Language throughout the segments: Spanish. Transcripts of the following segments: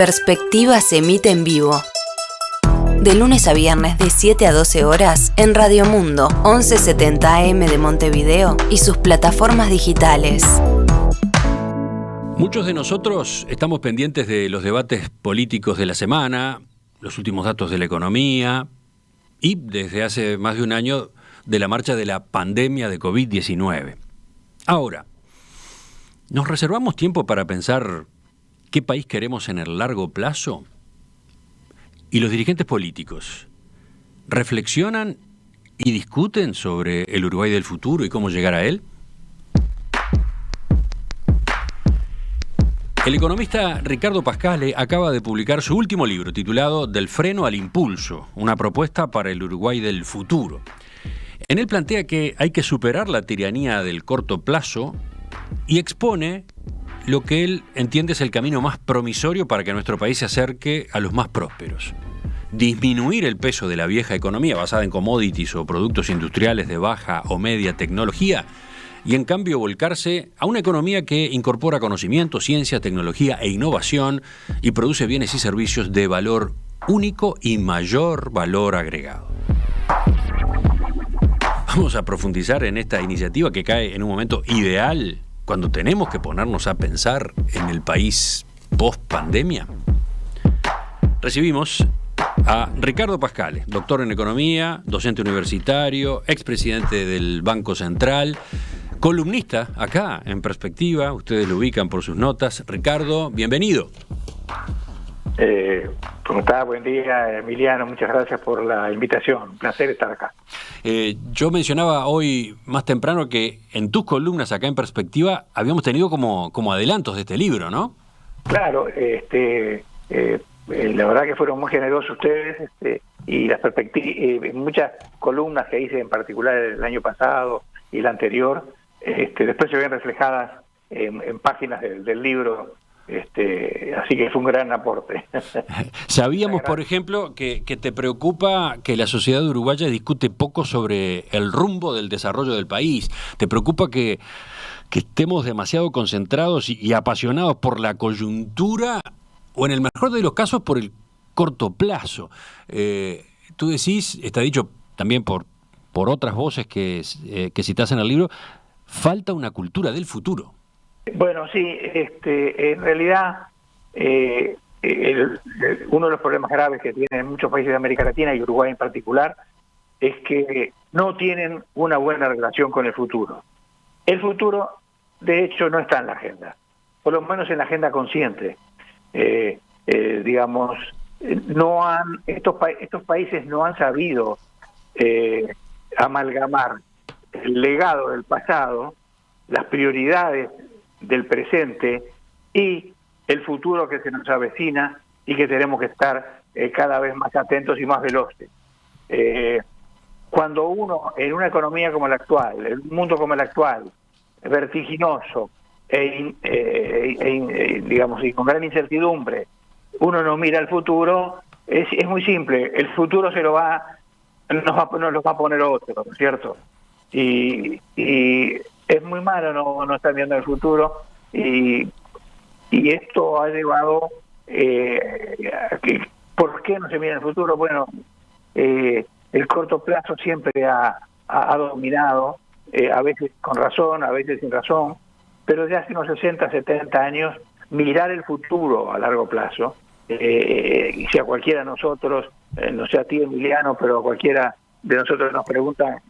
Perspectiva se emite en vivo. De lunes a viernes de 7 a 12 horas en Radio Mundo 1170 AM de Montevideo y sus plataformas digitales. Muchos de nosotros estamos pendientes de los debates políticos de la semana, los últimos datos de la economía y desde hace más de un año de la marcha de la pandemia de COVID-19. Ahora, ¿nos reservamos tiempo para pensar qué país queremos en el largo plazo? ¿Y los dirigentes políticos reflexionan y discuten sobre el Uruguay del futuro y cómo llegar a él? El economista Ricardo Pascale acaba de publicar su último libro titulado Del freno al impulso, una propuesta para el Uruguay del futuro. En él plantea que hay que superar la tiranía del corto plazo y expone lo que él entiende es el camino más promisorio para que nuestro país se acerque a los más prósperos. Disminuir el peso de la vieja economía basada en commodities o productos industriales de baja o media tecnología y en cambio volcarse a una economía que incorpora conocimiento, ciencia, tecnología e innovación y produce bienes y servicios de valor único y mayor valor agregado. Vamos a profundizar en esta iniciativa que cae en un momento ideal cuando tenemos que ponernos a pensar en el país post-pandemia. Recibimos a Ricardo Pascale, doctor en economía, docente universitario, expresidente del Banco Central, columnista acá en Perspectiva, ustedes lo ubican por sus notas. Ricardo, bienvenido. ¿Cómo está? Buen día, Emiliano, muchas gracias por la invitación, un placer estar acá. Yo mencionaba hoy más temprano que en tus columnas acá en Perspectiva habíamos tenido como adelantos de este libro, ¿no? Claro, la verdad que fueron muy generosos ustedes y las muchas columnas que hice en particular el año pasado y el anterior, después se ven reflejadas en páginas del libro. Así que fue un gran aporte. Sabíamos, por ejemplo, que te preocupa que la sociedad uruguaya discute poco sobre el rumbo del desarrollo del país. Te preocupa que estemos demasiado concentrados y apasionados por la coyuntura o, en el mejor de los casos, por el corto plazo. Tú decís, está dicho también por otras voces que citás en el libro, falta una cultura del futuro. Bueno, sí, en realidad uno de los problemas graves que tienen muchos países de América Latina y Uruguay en particular es que no tienen una buena relación con el futuro. El futuro, de hecho, no está en la agenda, por lo menos en la agenda consciente. Digamos, estos países no han sabido amalgamar el legado del pasado, las prioridades del presente y el futuro que se nos avecina y que tenemos que estar cada vez más atentos y más veloces. Cuando uno, en una economía como la actual, en un mundo como el actual, vertiginoso digamos, y con gran incertidumbre, uno no mira al futuro, es muy simple, el futuro nos lo va a poner otro, ¿no es cierto? Y es muy malo no estar viendo el futuro y esto ha llevado a que, ¿por qué no se mira el futuro? Bueno, el corto plazo siempre ha dominado, a veces con razón, a veces sin razón, pero desde hace unos 60, 70 años, mirar el futuro a largo plazo, y si a cualquiera de nosotros, no sé a ti, Emiliano, pero a cualquiera de nosotros nos pregunta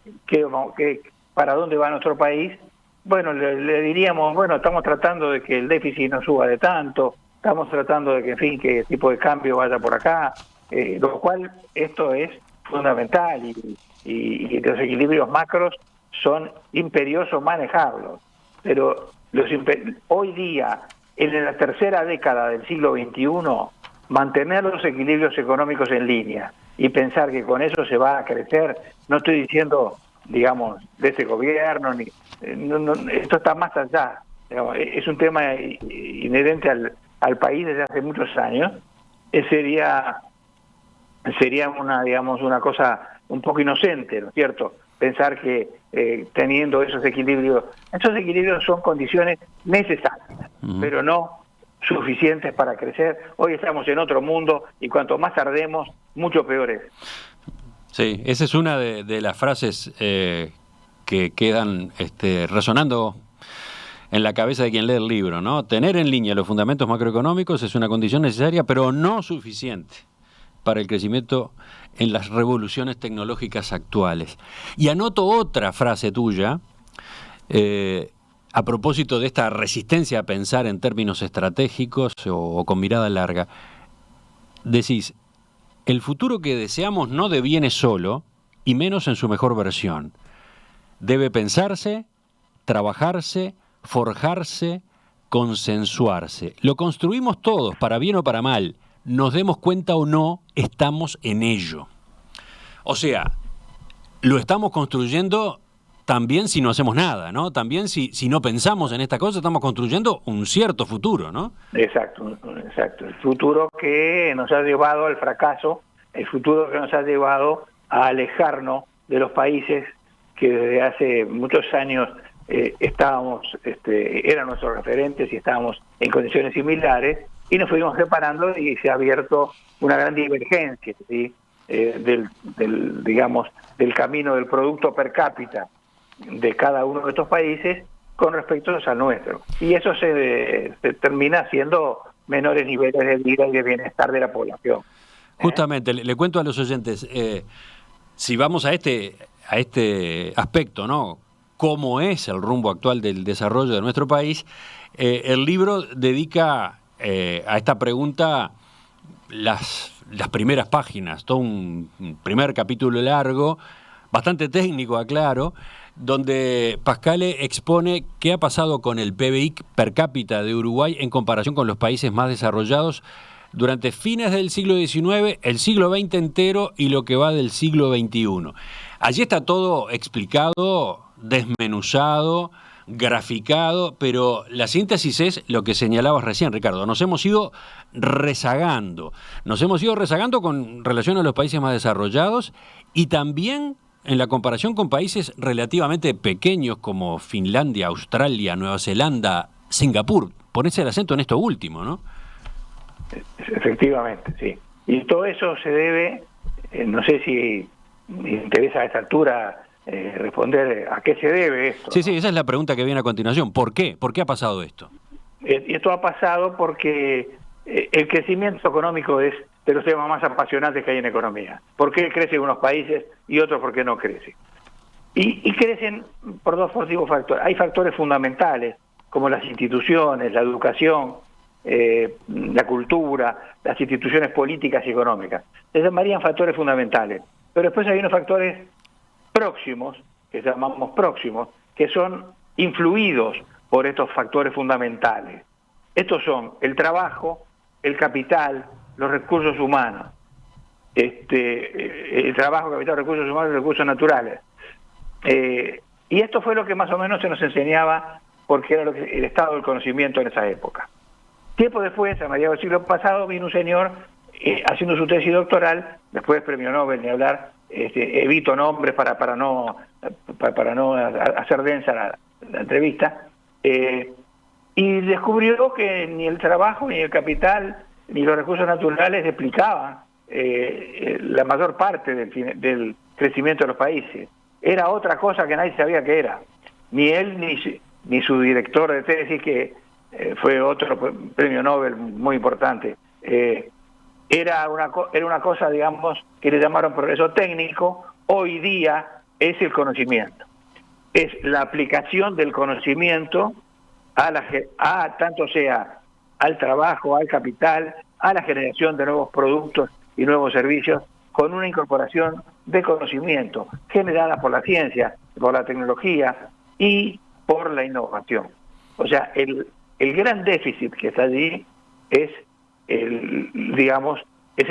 para dónde va nuestro país, bueno, le diríamos, bueno, estamos tratando de que el déficit no suba de tanto, estamos tratando de que, en fin, que el tipo de cambio vaya por acá, lo cual esto es fundamental y los equilibrios macros son imperiosos manejarlos, pero hoy día, en la tercera década del siglo XXI, mantener los equilibrios económicos en línea y pensar que con eso se va a crecer, no estoy diciendo, digamos, de este gobierno, esto está más allá, digamos, es un tema inherente al país desde hace muchos años, sería una cosa un poco inocente, ¿no es cierto? Pensar que teniendo esos equilibrios son condiciones necesarias, pero no suficientes para crecer. Hoy estamos en otro mundo y cuanto más tardemos, mucho peor es. Sí, esa es una de las frases que quedan resonando en la cabeza de quien lee el libro, ¿no? Tener en línea los fundamentos macroeconómicos es una condición necesaria, pero no suficiente para el crecimiento en las revoluciones tecnológicas actuales. Y anoto otra frase tuya, a propósito de esta resistencia a pensar en términos estratégicos o con mirada larga. Decís, el futuro que deseamos no deviene solo, y menos en su mejor versión. Debe pensarse, trabajarse, forjarse, consensuarse. Lo construimos todos, para bien o para mal. Nos demos cuenta o no, estamos en ello. O sea, lo estamos construyendo también si no hacemos nada, ¿no? También si no pensamos en esta cosa, estamos construyendo un cierto futuro, ¿no? Exacto. El futuro que nos ha llevado al fracaso, el futuro que nos ha llevado a alejarnos de los países que desde hace muchos años eran nuestros referentes y estábamos en condiciones similares, y nos fuimos separando y se ha abierto una gran divergencia, ¿sí? del camino del producto per cápita de cada uno de estos países con respecto al nuestro. Y eso se termina siendo menores niveles de vida y de bienestar de la población. Justamente, le cuento a los oyentes, si vamos a este aspecto, ¿no? ¿Cómo es el rumbo actual del desarrollo de nuestro país? El libro dedica a esta pregunta las primeras páginas, todo un primer capítulo largo, bastante técnico, aclaro, donde Pascale expone qué ha pasado con el PBI per cápita de Uruguay en comparación con los países más desarrollados durante fines del siglo XIX, el siglo XX entero y lo que va del siglo XXI. Allí está todo explicado, desmenuzado, graficado, pero la síntesis es lo que señalabas recién, Ricardo. Nos hemos ido rezagando con relación a los países más desarrollados y también en la comparación con países relativamente pequeños como Finlandia, Australia, Nueva Zelanda, Singapur. Ponese el acento en esto último, ¿no? Efectivamente, sí. Y todo eso se debe, no sé si me interesa a esta altura responder a qué se debe esto. Sí, esa es la pregunta que viene a continuación. ¿Por qué? ¿Por qué ha pasado esto? Y esto ha pasado porque el crecimiento económico es de los temas más apasionantes que hay en economía. ¿Por qué crecen unos países y otros por qué no crecen? Y crecen por dos factores. Hay factores fundamentales, como las instituciones, la educación, la cultura, las instituciones políticas y económicas. Se llamarían factores fundamentales. Pero después hay unos factores próximos, que llamamos próximos, que son influidos por estos factores fundamentales. Estos son el trabajo, el capital, los recursos humanos. El trabajo, capital, recursos humanos y recursos naturales. Y esto fue lo que más o menos se nos enseñaba, porque era el estado del conocimiento en esa época. Tiempo después, a mediados del siglo pasado, vino un señor haciendo su tesis doctoral, después premio Nobel, ni hablar, evito nombres para no hacer densa la entrevista, y descubrió que ni el trabajo, ni el capital, ni los recursos naturales explicaban la mayor parte del crecimiento de los países. Era otra cosa que nadie sabía que era. Ni él ni su director de tesis, que fue otro premio Nobel muy importante. Era una cosa, digamos, que le llamaron progreso técnico. Hoy día es el conocimiento. Es la aplicación del conocimiento tanto sea al trabajo, al capital, a la generación de nuevos productos y nuevos servicios, con una incorporación de conocimiento generada por la ciencia, por la tecnología y por la innovación. O sea, el gran déficit que está allí es el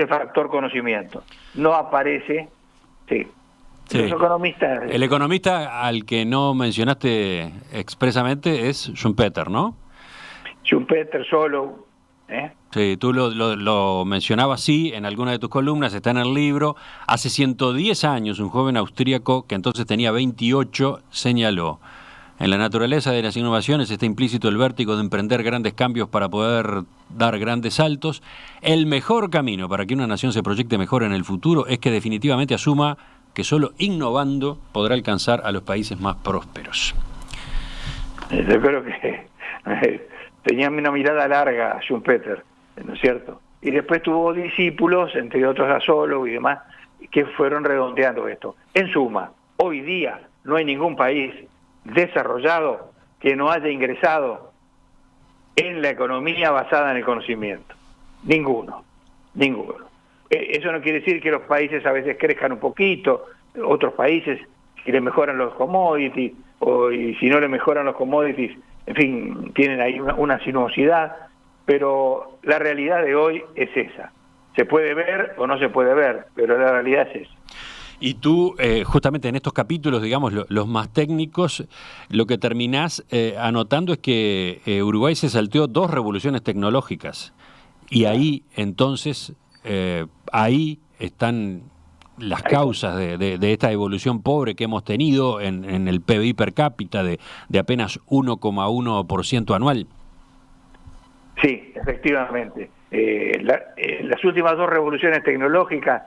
factor conocimiento. No aparece, sí. Los economistas. El economista al que no mencionaste expresamente es Schumpeter, ¿no? Schumpeter solo. Sí, tú lo mencionabas, sí, en alguna de tus columnas, está en el libro. Hace 110 años, un joven austríaco que entonces tenía 28 señaló: En la naturaleza de las innovaciones está implícito el vértigo de emprender grandes cambios para poder dar grandes saltos. El mejor camino para que una nación se proyecte mejor en el futuro es que definitivamente asuma que solo innovando podrá alcanzar a los países más prósperos. Yo creo que tenía una mirada larga Schumpeter, ¿no es cierto? Y después tuvo discípulos, entre otros a Solow y demás, que fueron redondeando esto. En suma, hoy día no hay ningún país desarrollado que no haya ingresado en la economía basada en el conocimiento. Ninguno. Eso no quiere decir que los países a veces crezcan un poquito, otros países que le mejoran los commodities, y si no le mejoran los commodities, en fin, tienen ahí una sinuosidad, pero la realidad de hoy es esa. Se puede ver o no se puede ver, pero la realidad es esa. Y tú, justamente en estos capítulos, digamos, los más técnicos, lo que terminás anotando es que Uruguay se salteó 2 revoluciones tecnológicas. Y ahí, entonces, ahí están las causas de esta evolución pobre que hemos tenido en el PBI per cápita de apenas 1,1% anual. Sí, efectivamente. Las últimas 2 revoluciones tecnológicas,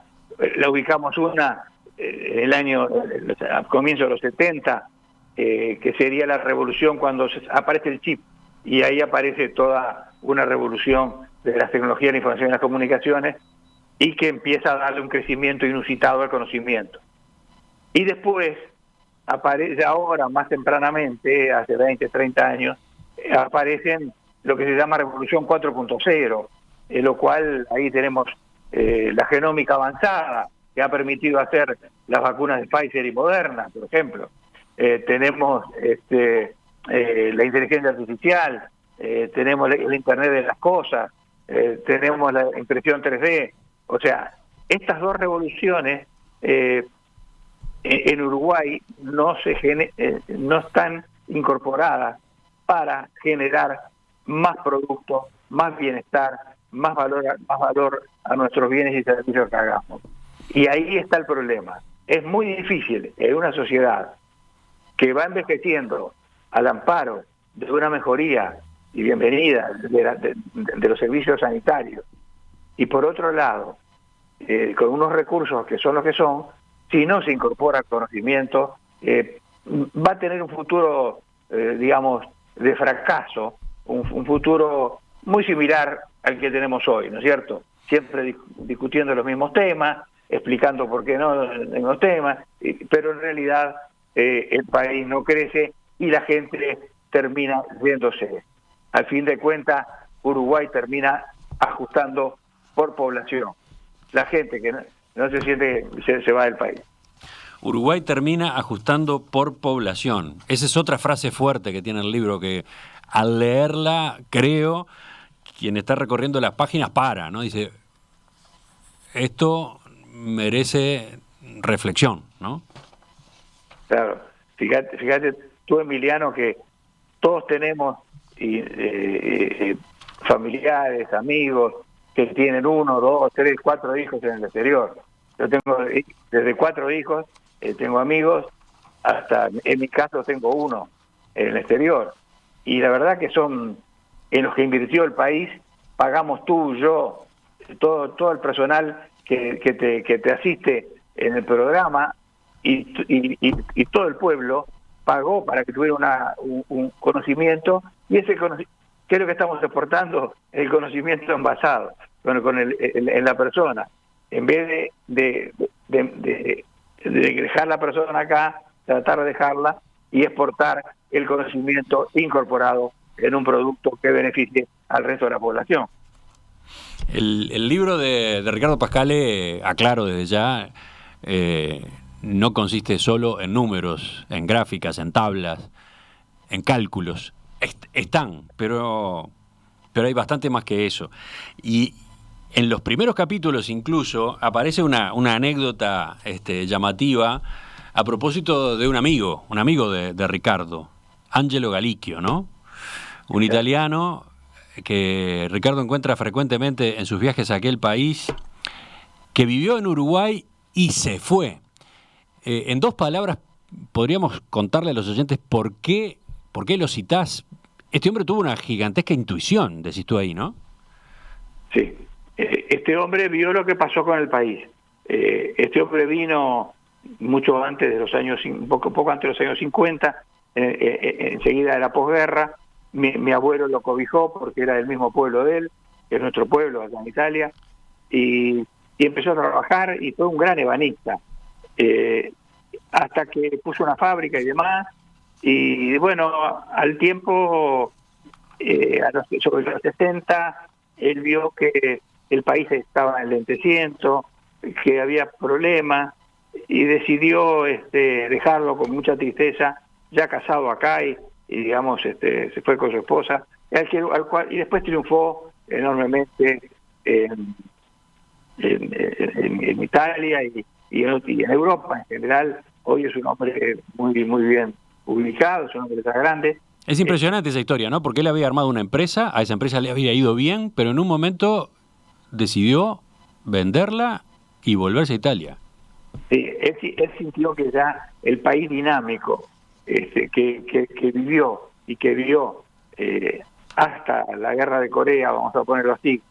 la ubicamos una el año, a comienzo de los 70, que sería la revolución cuando aparece el chip, y ahí aparece toda una revolución de las tecnologías de la información y las comunicaciones, y que empieza a darle un crecimiento inusitado al conocimiento. Y después aparece ahora, más tempranamente, hace 20, 30 años, aparecen lo que se llama Revolución 4.0, lo cual ahí tenemos la genómica avanzada, que ha permitido hacer las vacunas de Pfizer y Moderna, por ejemplo. Tenemos la inteligencia artificial, tenemos el Internet de las cosas, tenemos la impresión 3D. O sea, estas 2 revoluciones en Uruguay no están incorporadas para generar más productos, más bienestar, más valor a nuestros bienes y servicios que hagamos. Y ahí está el problema. Es muy difícil en una sociedad que va envejeciendo al amparo de una mejoría y bienvenida de los servicios sanitarios, y por otro lado, con unos recursos que son los que son, si no se incorpora conocimiento, va a tener un futuro, digamos, de fracaso, un futuro muy similar al que tenemos hoy, ¿no es cierto? Siempre discutiendo los mismos temas, explicando por qué no en los temas, pero en realidad el país no crece y la gente termina yéndose. Al fin de cuentas, Uruguay termina ajustando por población. La gente que no se siente se va del país. Uruguay termina ajustando por población. Esa es otra frase fuerte que tiene el libro, que al leerla, creo, quien está recorriendo las páginas ¿no? Dice, esto merece reflexión, ¿no? Claro. Fíjate tú, Emiliano, que todos tenemos familiares, amigos, que tienen 1, 2, 3, 4 hijos en el exterior. Yo tengo desde 4 hijos, tengo amigos, hasta en mi caso tengo 1 en el exterior. Y la verdad que son en los que invirtió el país, pagamos tú, yo, todo el personal que te asiste en el programa, y todo el pueblo pagó para que tuviera un conocimiento, y ese conocimiento, ¿qué es lo que estamos exportando? El conocimiento envasado, en la persona. En vez de dejar la persona acá, tratar de dejarla y exportar el conocimiento incorporado en un producto que beneficie al resto de la población. El libro de Ricardo Pascale, aclaro desde ya, no consiste solo en números, en gráficas, en tablas, en cálculos. Están, pero hay bastante más que eso. Y en los primeros capítulos incluso aparece una anécdota llamativa a propósito de un amigo de Ricardo, Angelo Galicchio, ¿no? Un italiano que Ricardo encuentra frecuentemente en sus viajes a aquel país, que vivió en Uruguay y se fue. En 2 palabras, podríamos contarle a los oyentes por qué ¿Por qué lo citás? Este hombre tuvo una gigantesca intuición, decís tú ahí, ¿no? Sí, este hombre vio lo que pasó con el país. Este hombre vino mucho antes de los años, poco antes de los años 50, enseguida de la posguerra. Mi abuelo lo cobijó porque era del mismo pueblo de él, que es nuestro pueblo acá en Italia, y empezó a trabajar y fue un gran ebanista, hasta que puso una fábrica y demás, y bueno, al tiempo, sobre los 60, él vio que el país estaba enlenteciendo, que había problemas, y decidió dejarlo con mucha tristeza, ya casado acá, y digamos, se fue con su esposa, y después triunfó enormemente en Italia y en Europa en general. Hoy es un hombre muy bien ubicado, es un hombre tan grande. Es impresionante esa historia, ¿no? Porque él había armado una empresa, a esa empresa le había ido bien, pero en un momento decidió venderla y volverse a Italia. Sí, él sintió que ya el país dinámico que vivió y que vio hasta la guerra de Corea, vamos a ponerlo así,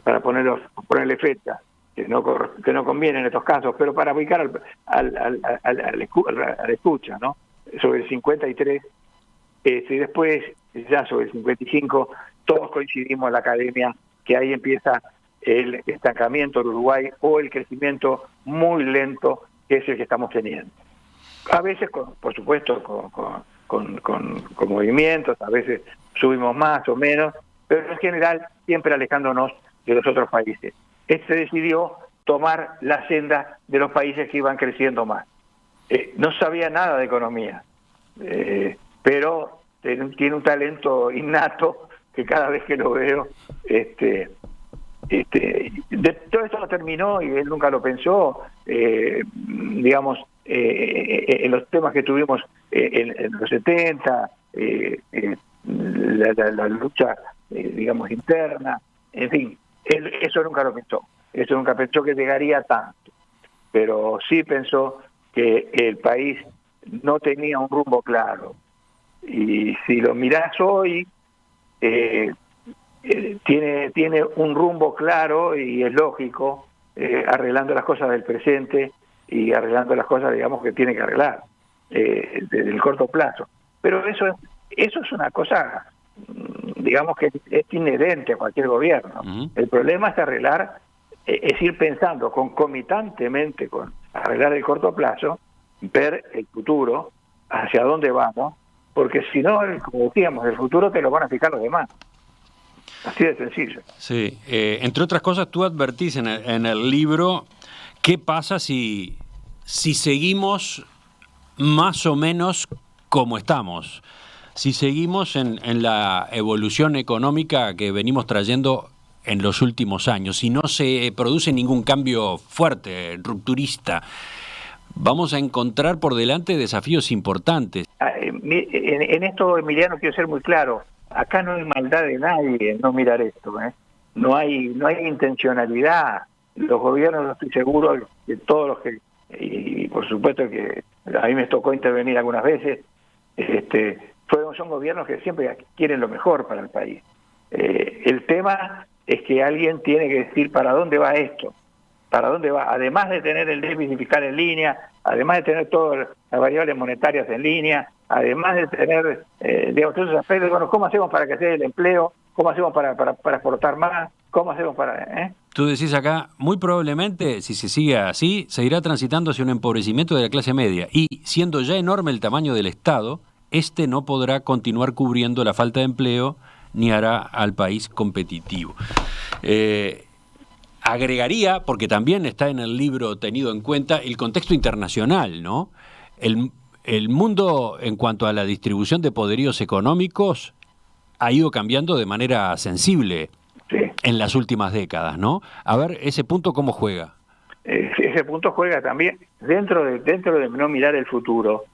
para ponerle fecha, que no conviene en estos casos, pero para ubicar al escucha, ¿no? Sobre el 53, y después, ya sobre el 55, todos coincidimos en la academia que ahí empieza el estancamiento del Uruguay o el crecimiento muy lento que es el que estamos teniendo. A veces, por supuesto, con movimientos, a veces subimos más o menos, pero en general siempre alejándonos de los otros países. Se decidió tomar la senda de los países que iban creciendo más. No sabía nada de economía, pero tiene un talento innato que cada vez que lo veo, todo esto lo terminó y él nunca lo pensó, digamos, en los temas que tuvimos en los 70, la lucha, digamos, interna, en fin, él eso nunca lo pensó. Eso nunca pensó que llegaría tanto, pero sí pensó que el país no tenía un rumbo claro. Y si lo mirás hoy, tiene un rumbo claro y es lógico, arreglando las cosas del presente y arreglando las cosas, digamos, que tiene que arreglar desde el corto plazo. Pero eso es una cosa, digamos, que es inherente a cualquier gobierno. Uh-huh. El problema es arreglar, es ir pensando concomitantemente con arreglar el corto plazo, ver el futuro, hacia dónde vamos, porque si no, como decíamos, el futuro te lo van a fijar los demás. Así de sencillo. Sí, entre otras cosas, tú advertís en el libro qué pasa si seguimos más o menos como estamos, si seguimos en la evolución económica que venimos trayendo en los últimos años, si no se produce ningún cambio fuerte, rupturista. Vamos a encontrar por delante desafíos importantes. En esto, Emiliano, quiero ser muy claro. Acá no hay maldad de nadie en no mirar esto, ¿eh? No hay son los gobiernos, no estoy seguro de todos los que, y por supuesto que a mí me tocó intervenir algunas veces, son gobiernos que siempre quieren lo mejor para el país. El tema es que alguien tiene que decir para dónde va esto, para dónde va, además de tener el déficit fiscal en línea, además de tener todas las variables monetarias en línea, además de tener, digamos, todos esos aspectos. Bueno, ¿cómo hacemos para crecer el empleo? ¿Cómo hacemos para exportar más? ¿Cómo hacemos para...? Tú decís acá, muy probablemente, si se sigue así, se irá transitando hacia un empobrecimiento de la clase media y, siendo ya enorme el tamaño del Estado, no podrá continuar cubriendo la falta de empleo ni hará al país competitivo. Agregaría, porque también está en el libro tenido en cuenta, el contexto internacional, ¿no? El mundo, en cuanto a la distribución de poderíos económicos, ha ido cambiando de manera sensible en las últimas décadas, ¿no? A ver, ese punto, ¿cómo juega? Ese punto juega también dentro de no mirar el futuro.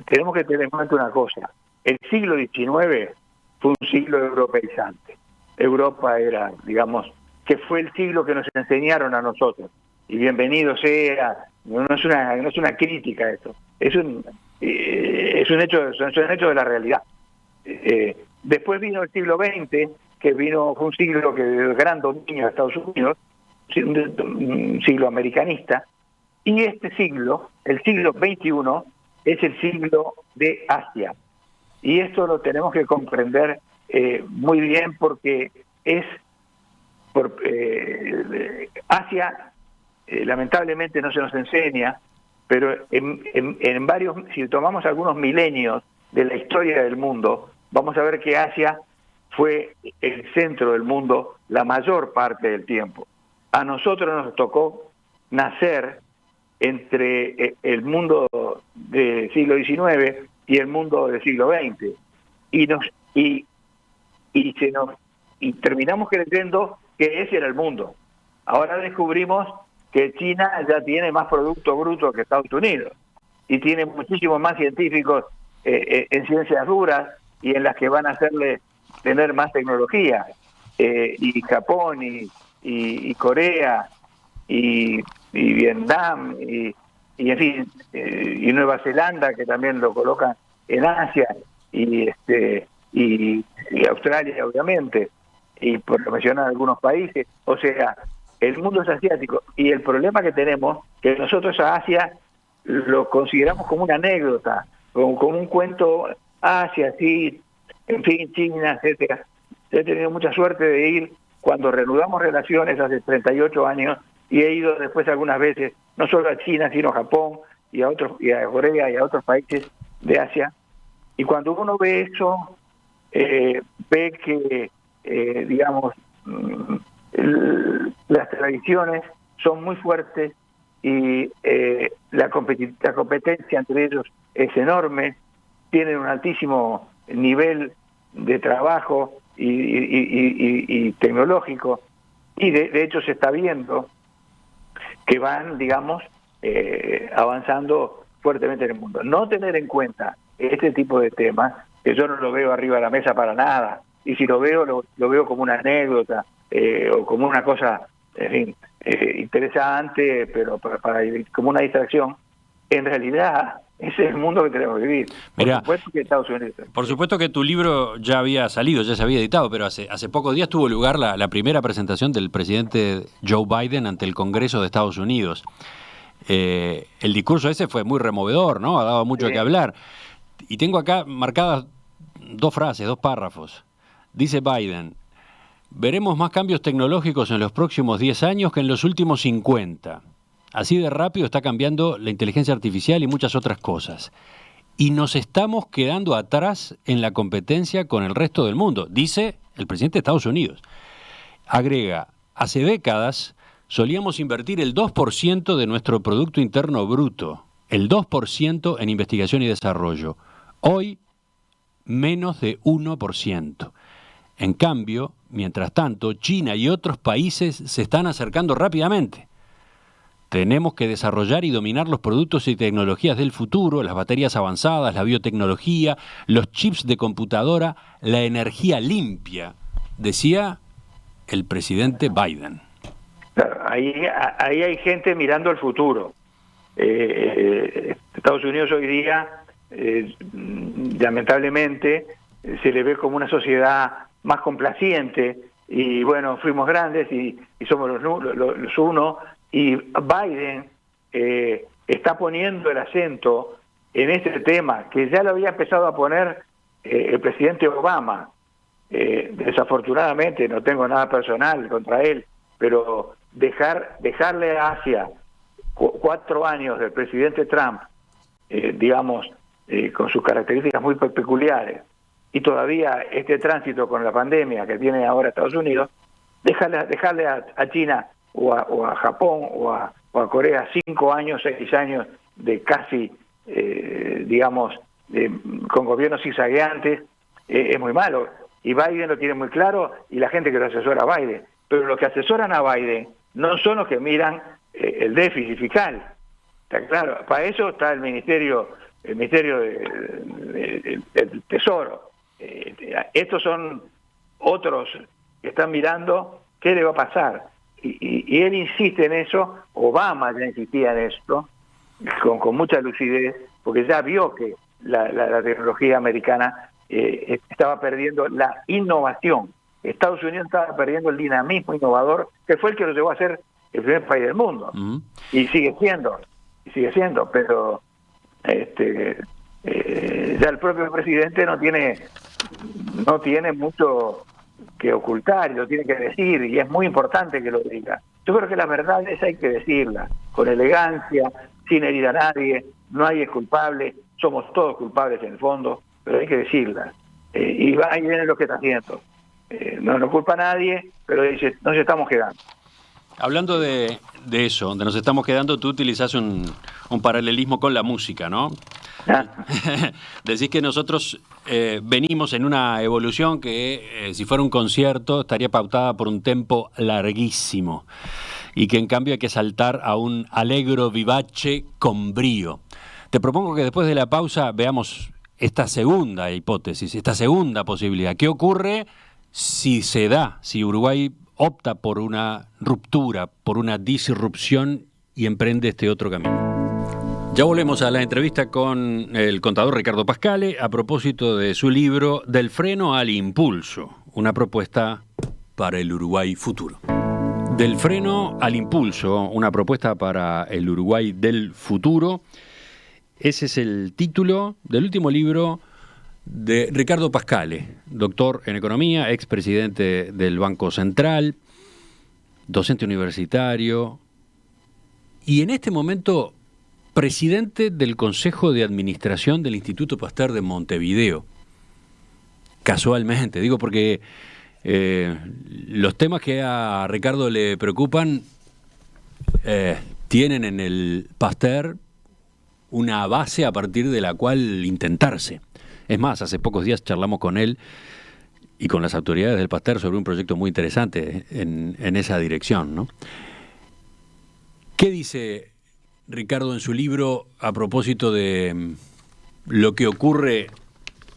Tenemos que tener en cuenta una cosa. El siglo XIX fue un siglo europeizante. Europa era, digamos, que fue el siglo que nos enseñaron a nosotros. Y bienvenido sea, no es una crítica a esto. Es un hecho de la realidad. Después vino el siglo XX, que fue un siglo que de gran dominio de Estados Unidos, un siglo americanista, y este siglo, el siglo XXI, es el siglo de Asia. Y esto lo tenemos que comprender muy bien, porque Asia lamentablemente no se nos enseña, pero en varios, si tomamos algunos milenios de la historia del mundo, vamos a ver que Asia fue el centro del mundo la mayor parte del tiempo. A nosotros nos tocó nacer entre el mundo del siglo XIX y el mundo del siglo XX, y terminamos creyendo que ese era el mundo. Ahora descubrimos que China ya tiene más Producto Bruto que Estados Unidos, y tiene muchísimos más científicos en ciencias duras y en las que van a hacerle tener más tecnología, y Japón y Corea y Vietnam y en fin, y Nueva Zelanda, que también lo colocan en Asia, y Australia, obviamente, y por mencionar algunos países. O sea, el mundo es asiático, y el problema que tenemos, que nosotros a Asia lo consideramos como una anécdota, como un cuento. Asia, sí, en fin, China, etcétera. He tenido mucha suerte de ir cuando reanudamos relaciones hace 38 años, y he ido después algunas veces, no solo a China, sino a Japón y a Corea y a otros países de Asia. Y cuando uno ve eso, ve que, digamos, las tradiciones son muy fuertes, y la competencia entre ellos es enorme, tienen un altísimo nivel de trabajo y tecnológico, y de hecho se está viendo que van, digamos, avanzando fuertemente en el mundo. No tener en cuenta este tipo de temas, que yo no lo veo arriba de la mesa para nada, y si lo veo, lo veo como una anécdota, o como una cosa, en fin, interesante, pero como una distracción. En realidad, ese es el mundo que tenemos que vivir. Mirá, por supuesto que Estados Unidos. Por supuesto que tu libro ya había salido, ya se había editado, pero hace pocos días tuvo lugar la primera presentación del presidente Joe Biden ante el Congreso de Estados Unidos. El discurso ese fue muy removedor, ¿no? Ha dado mucho que hablar. Y tengo acá marcadas dos frases, dos párrafos. Dice Biden: veremos más cambios tecnológicos en los próximos 10 años que en los últimos 50. Así de rápido está cambiando la inteligencia artificial y muchas otras cosas. Y nos estamos quedando atrás en la competencia con el resto del mundo, dice el presidente de Estados Unidos. Agrega: hace décadas solíamos invertir el 2% de nuestro Producto Interno Bruto, el 2% en investigación y desarrollo. Hoy, menos de 1%. En cambio, mientras tanto, China y otros países se están acercando rápidamente. Tenemos que desarrollar y dominar los productos y tecnologías del futuro, las baterías avanzadas, la biotecnología, los chips de computadora, la energía limpia, decía el presidente Biden. Claro, ahí hay gente mirando el futuro. Estados Unidos hoy día, lamentablemente, se le ve como una sociedad más complaciente, y bueno, fuimos grandes y somos los uno. Y Biden está poniendo el acento en este tema, que ya lo había empezado a poner el presidente Obama. Desafortunadamente, no tengo nada personal contra él, pero dejarle a Asia 4 años del presidente Trump, digamos, con sus características muy peculiares, y todavía este tránsito con la pandemia que tiene ahora Estados Unidos, dejarle a China o a Japón o a Corea 5 años, 6 años de casi, digamos, con gobiernos zigzagueantes, es muy malo. Y Biden lo tiene muy claro, y la gente que lo asesora a Biden. Pero los que asesoran a Biden no son los que miran el déficit fiscal. Está claro, para eso está el Ministerio del Tesoro. Estos son otros que están mirando qué le va a pasar. Y él insiste en eso. Obama ya insistía en esto con mucha lucidez, porque ya vio que la tecnología americana estaba perdiendo la innovación. Estados Unidos estaba perdiendo el dinamismo innovador, que fue el que lo llevó a ser el primer país del mundo. Y sigue siendo, pero ya el propio presidente no tiene mucho que ocultar, y lo tiene que decir, y es muy importante que lo diga. Yo creo que la verdad esa hay que decirla, con elegancia, sin herir a nadie. Nadie es culpable, somos todos culpables en el fondo, pero hay que decirla. Y ahí viene lo que está haciendo. No culpa a nadie, pero dice, nos estamos quedando. Hablando de eso, donde nos estamos quedando, tú utilizás un paralelismo con la música, ¿no? Decís que nosotros venimos en una evolución que si fuera un concierto estaría pautada por un tempo larguísimo y que en cambio hay que saltar a un allegro vivace con brío. Te propongo que después de la pausa veamos esta segunda hipótesis, esta segunda posibilidad. ¿Qué ocurre si Uruguay opta por una ruptura, por una disrupción y emprende este otro camino? Ya volvemos a la entrevista con el contador Ricardo Pascale a propósito de su libro Del freno al impulso, una propuesta para el Uruguay futuro. Del freno al impulso, una propuesta para el Uruguay del futuro. Ese es el título del último libro de Ricardo Pascale, doctor en economía, expresidente del Banco Central, docente universitario y en este momento presidente del Consejo de Administración del Instituto Pasteur de Montevideo. Casualmente, digo porque los temas que a Ricardo le preocupan tienen en el Pasteur una base a partir de la cual intentarse. Es más, hace pocos días charlamos con él y con las autoridades del Pasteur sobre un proyecto muy interesante en esa dirección, ¿no? ¿Qué dice Ricardo en su libro a propósito de lo que ocurre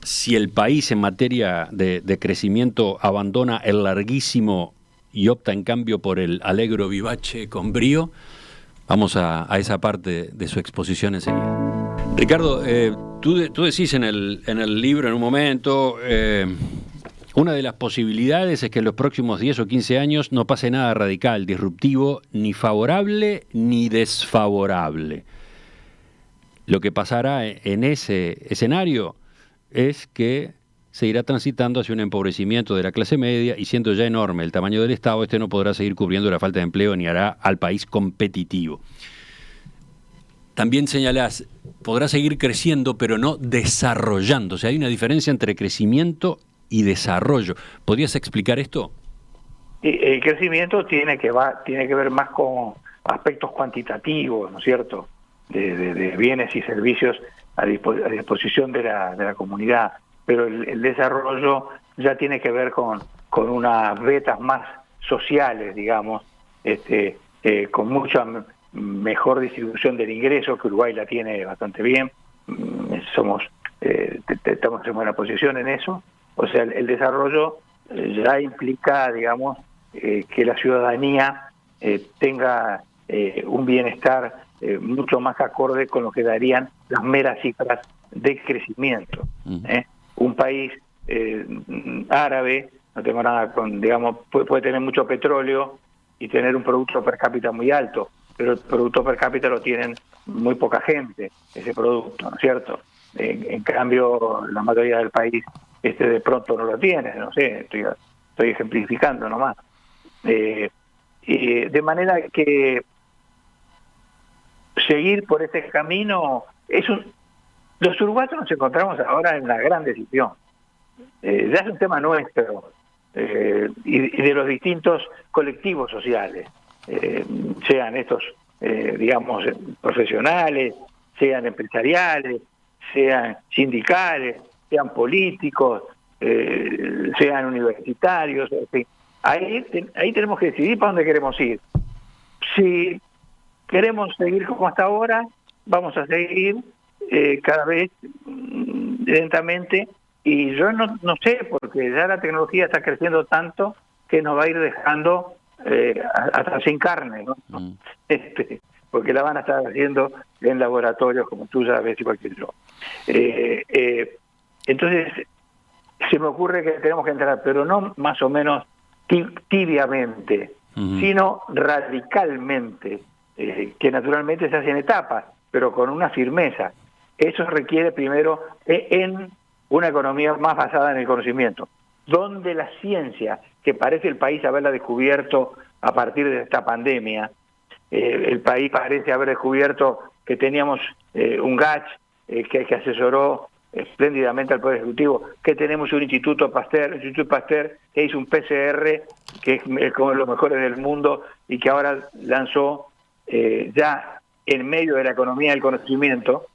si el país en materia de crecimiento abandona el larguísimo y opta en cambio por el allegro vivace con brío? Vamos a esa parte de su exposición enseguida. Ricardo, tú decís en el libro en un momento, una de las posibilidades es que en los próximos 10 o 15 años no pase nada radical, disruptivo, ni favorable ni desfavorable. Lo que pasará en ese escenario es que se irá transitando hacia un empobrecimiento de la clase media y siendo ya enorme el tamaño del Estado, este no podrá seguir cubriendo la falta de empleo ni hará al país competitivo. También señalás, podrá seguir creciendo pero no desarrollando. O sea, hay una diferencia entre crecimiento y desarrollo. ¿Podrías explicar esto? El crecimiento tiene que ver más con aspectos cuantitativos, ¿no es cierto?, de bienes y servicios a disposición de la comunidad, pero el desarrollo ya tiene que ver con unas vetas más sociales, digamos, con mucha mejor distribución del ingreso, que Uruguay la tiene bastante bien, estamos en buena posición en eso. O sea, el desarrollo ya implica, digamos, que la ciudadanía tenga un bienestar mucho más acorde con lo que darían las meras cifras de crecimiento. Un país árabe, no tengo nada con, digamos, puede tener mucho petróleo y tener un producto per cápita muy alto, pero el producto per cápita lo tienen muy poca gente, ese producto, ¿no es cierto? En cambio, la mayoría del país de pronto no lo tiene, no sé, estoy ejemplificando nomás. De manera que seguir por este camino los uruguayos nos encontramos ahora en una gran decisión. Ya es un tema nuestro y de los distintos colectivos sociales, sean estos, digamos, profesionales, sean empresariales, sean sindicales, sean políticos, sean universitarios, en fin. Ahí tenemos que decidir para dónde queremos ir. Si queremos seguir como hasta ahora, vamos a seguir cada vez lentamente, y yo no sé, porque ya la tecnología está creciendo tanto que nos va a ir dejando hasta sin carne, ¿no? Porque la van a estar haciendo en laboratorios, como tú sabes, igual que yo. Entonces, se me ocurre que tenemos que entrar, pero no más o menos tibiamente, sino radicalmente, que naturalmente se hace en etapas, pero con una firmeza. Eso requiere primero en una economía más basada en el conocimiento, donde la ciencia, que parece el país haberla descubierto a partir de esta pandemia, el país parece haber descubierto que teníamos un GACH que asesoró espléndidamente al Poder Ejecutivo, que tenemos un Instituto Pasteur que hizo un PCR que es como los mejores del mundo y que ahora lanzó ya en medio de la economía del conocimiento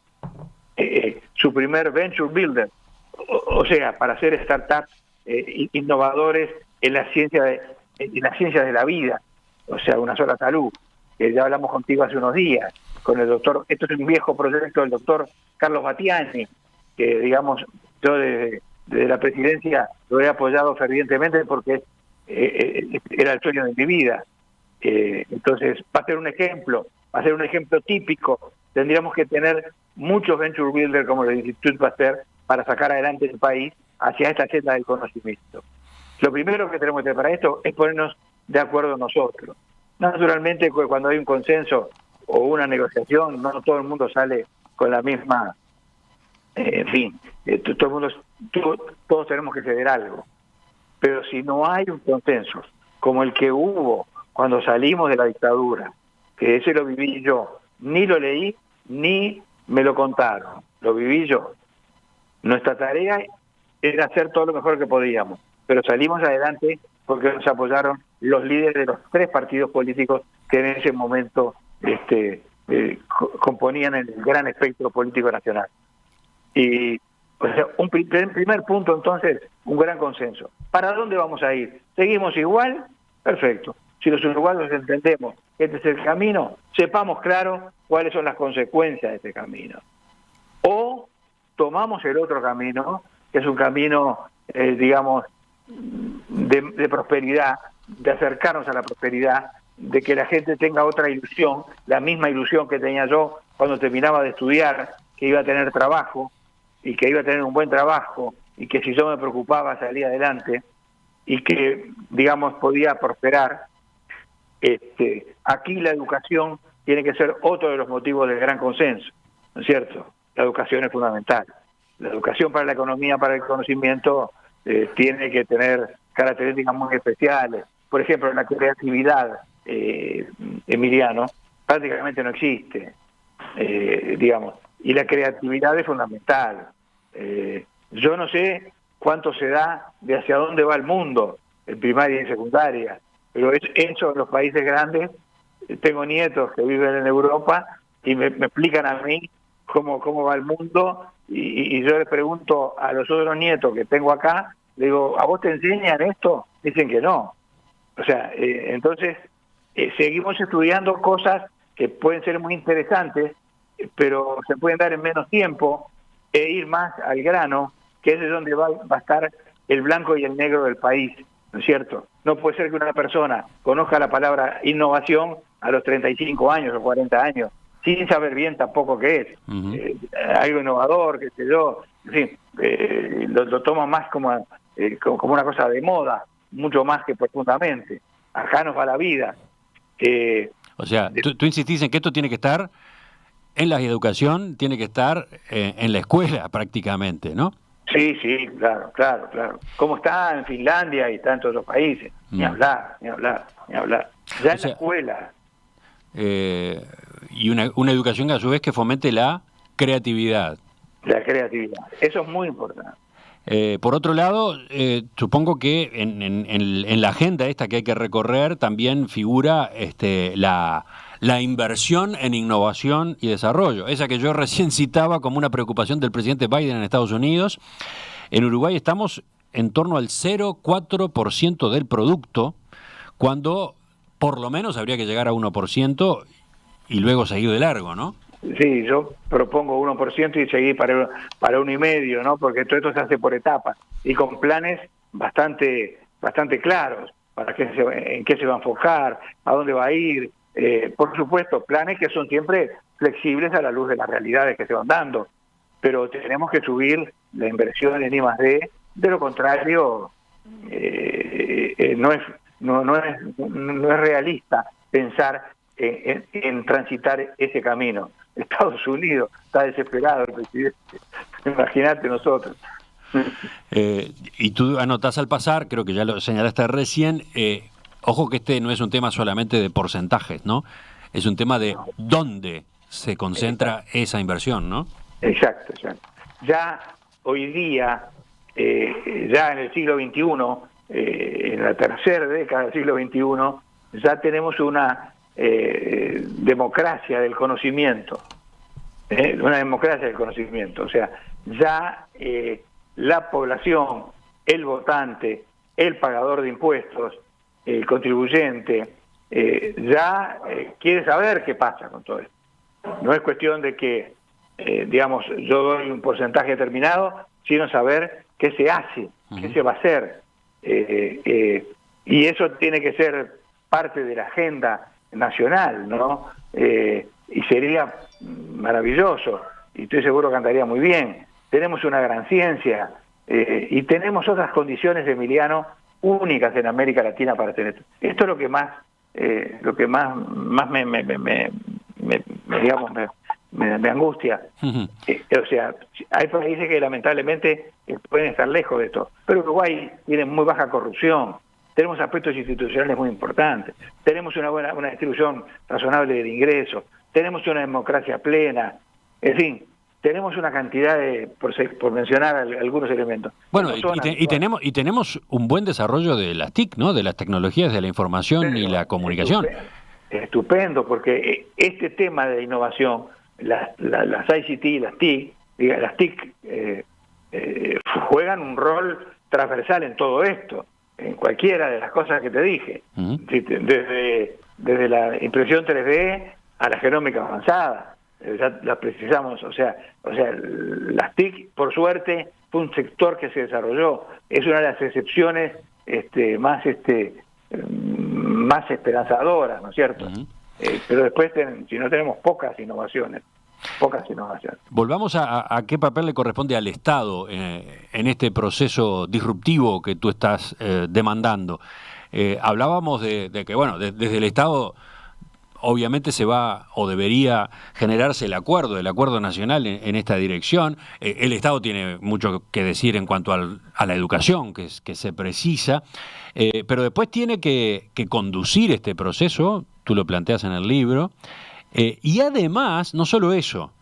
su primer Venture Builder, o sea, para hacer startups innovadores en la ciencia de la vida, o sea, una sola salud, que ya hablamos contigo hace unos días, con el doctor, esto es un viejo proyecto del doctor Carlos Battiani, que digamos, yo desde la presidencia lo he apoyado fervientemente porque era el sueño de mi vida. Entonces, va a ser un ejemplo típico. Tendríamos que tener muchos Venture Builders como el Instituto Pasteur para sacar adelante el país hacia esta senda del conocimiento. Lo primero que tenemos que hacer para esto es ponernos de acuerdo nosotros. Naturalmente, cuando hay un consenso o una negociación, no todo el mundo sale con la misma, en fin, todos tenemos que ceder algo. Pero si no hay un consenso como el que hubo cuando salimos de la dictadura, que ese lo viví yo, ni lo leí, ni me lo contaron, lo viví yo. Nuestra tarea era hacer todo lo mejor que podíamos, pero salimos adelante porque nos apoyaron los líderes de los 3 partidos políticos que en ese momento componían el gran espectro político nacional. Y o sea, un primer punto, entonces, un gran consenso. ¿Para dónde vamos a ir? ¿Seguimos igual? Perfecto. Si los uruguayos entendemos que este es el camino, sepamos claro cuáles son las consecuencias de este camino. O tomamos el otro camino, que es un camino, digamos, de prosperidad, de acercarnos a la prosperidad, de que la gente tenga otra ilusión, la misma ilusión que tenía yo cuando terminaba de estudiar, que iba a tener trabajo, y que iba a tener un buen trabajo, y que si yo me preocupaba salía adelante, y que, digamos, podía prosperar. Aquí la educación tiene que ser otro de los motivos del gran consenso, ¿no es cierto? La educación es fundamental. La educación para la economía, para el conocimiento, tiene que tener características muy especiales. Por ejemplo, la creatividad, Emiliano, prácticamente no existe, digamos, y la creatividad es fundamental. Yo no sé cuánto se da de hacia dónde va el mundo en primaria y en secundaria, pero eso en los países grandes, tengo nietos que viven en Europa y me explican a mí cómo va el mundo, y yo les pregunto a los otros nietos que tengo acá, le digo, ¿a vos te enseñan esto? Dicen que no. O sea, entonces seguimos estudiando cosas que pueden ser muy interesantes, pero se pueden dar en menos tiempo e ir más al grano, que es de donde va a estar el blanco y el negro del país, ¿no es cierto? No puede ser que una persona conozca la palabra innovación a los 35 años o 40 años, sin saber bien tampoco qué es. Algo innovador, qué sé yo, en fin, lo toma más como una cosa de moda, mucho más que profundamente. Acá nos va la vida. O sea, tú insistís en que esto tiene que estar en la educación, tiene que estar en la escuela prácticamente, ¿no? Sí, claro. Como está en Finlandia y está en todos los países. Ni hablar. Ya en la escuela. Y una educación que a su vez que fomente la creatividad. La creatividad, eso es muy importante. Por otro lado, supongo que en la agenda esta que hay que recorrer también figura la inversión en innovación y desarrollo, esa que yo recién citaba como una preocupación del presidente Biden en Estados Unidos. En Uruguay estamos en torno al 0,4% del producto, cuando por lo menos habría que llegar a 1% y luego seguir de largo, ¿no? Sí, yo propongo 1% y seguir para 1,5%, ¿no? Porque todo esto se hace por etapas y con planes bastante claros para en qué se va a enfocar, a dónde va a ir. Por supuesto, planes que son siempre flexibles a la luz de las realidades que se van dando, pero tenemos que subir la inversión en I+D De lo contrario, no es realista pensar en transitar ese camino. Estados Unidos está desesperado, el presidente. Imagínate nosotros. Y tú anotás al pasar, creo que ya lo señalaste recién, ojo que este no es un tema solamente de porcentajes, ¿no? Es un tema de dónde se concentra esa inversión, ¿no? Exacto. Ya hoy día, ya en el siglo XXI, en la tercera década del siglo XXI, ya tenemos una democracia del conocimiento. Una democracia del conocimiento. O sea, ya la población, el votante, el pagador de impuestos, el contribuyente, ya quiere saber qué pasa con todo esto. No es cuestión de que, digamos, yo doy un porcentaje determinado, sino saber qué se hace, qué se va a hacer. Y eso tiene que ser parte de la agenda nacional, ¿no? Y sería maravilloso, y estoy seguro que andaría muy bien. Tenemos una gran ciencia y tenemos otras condiciones, Emiliano, únicas en América Latina para tener esto. Esto es lo que más me angustia. O sea, hay países que lamentablemente pueden estar lejos de esto, pero Uruguay tiene muy baja corrupción, tenemos aspectos institucionales muy importantes, tenemos una distribución razonable del ingreso, tenemos una democracia plena, en fin, tenemos una cantidad de, por mencionar algunos elementos. Bueno, y tenemos un buen desarrollo de las TIC, ¿no? De las tecnologías de la información y la comunicación. Estupendo, porque este tema de innovación, las ICT y las TIC juegan un rol transversal en todo esto, en cualquiera de las cosas que te dije, desde la impresión 3D a la genómica avanzada. Ya las precisamos, o sea, las TIC, por suerte, fue un sector que se desarrolló, es una de las excepciones más esperanzadoras, ¿no es cierto? Pero después, si no, tenemos pocas innovaciones. Volvamos a qué papel le corresponde al Estado en este proceso disruptivo que tú estás demandando. Hablábamos de que, bueno, desde el Estado obviamente se va o debería generarse el acuerdo nacional en esta dirección. El Estado tiene mucho que decir en cuanto a la educación que se precisa, pero después tiene que conducir este proceso, tú lo planteas en el libro, y además, no solo eso,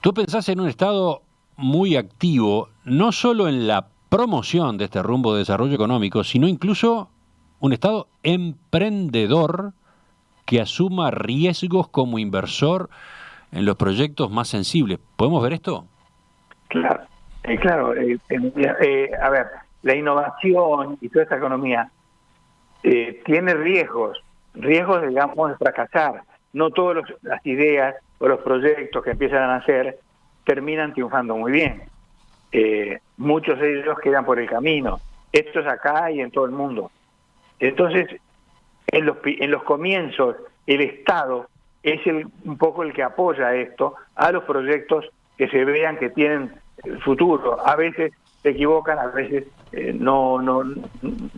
tú pensás en un Estado muy activo, no solo en la promoción de este rumbo de desarrollo económico, sino incluso un Estado emprendedor que asuma riesgos como inversor en los proyectos más sensibles. ¿Podemos ver esto? Claro. A ver, la innovación y toda esta economía tiene riesgos, digamos, de fracasar. No todas las ideas o los proyectos que empiezan a nacer terminan triunfando muy bien. Muchos de ellos quedan por el camino. Esto es acá y en todo el mundo. Entonces, en los comienzos, el Estado es un poco el que apoya esto a los proyectos que se vean que tienen futuro. A veces se equivocan, a veces no